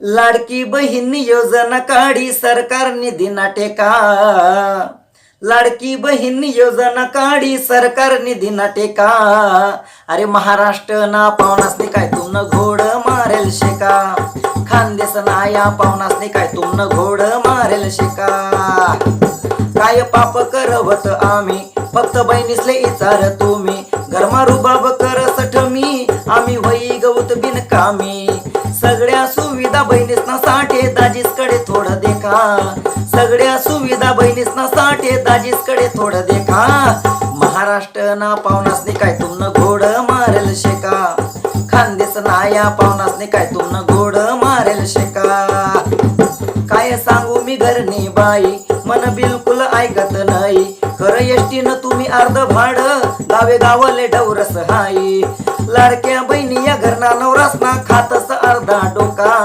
लाडकी बहीण योजना काढी सरकार निधी ना टेका. लाडकी बहीण योजना काढी सरकार निधी ना टेका. अरे महाराष्ट्र ना पावनासने काय तुमनं घोड मारेल शेका. खानदेश ना या पावनासने काय तुमनं घोड मारेल शेका. काय पाप करवत आम्ही फक्त बहिणीसले इचार तुम्ही. घरमा रुबाब कर सठमी आम्ही होई गौत बिनकामी. सगळ्या सुविधा बहिणीसना साठे दाजीसकडे थोडं देखा. सगळ्या सुविधा बहिणीसना साठे दाजीसकडे थोडं देखा. महाराष्ट्र ना पावनासने काय तुमनं घोड मारेल शेका. खानदेश ना या पावनासने काय तुमनं घोड मारेल शेका. काय सांगू मी घरनी बाई मन बिलकुल ऐकत नाही. खरं एसटीनं तुम्ही अर्ध भाड गावे गावले डवरस हाई. लाडक्या बहिणी या घरना नवरासना खातस अर्धा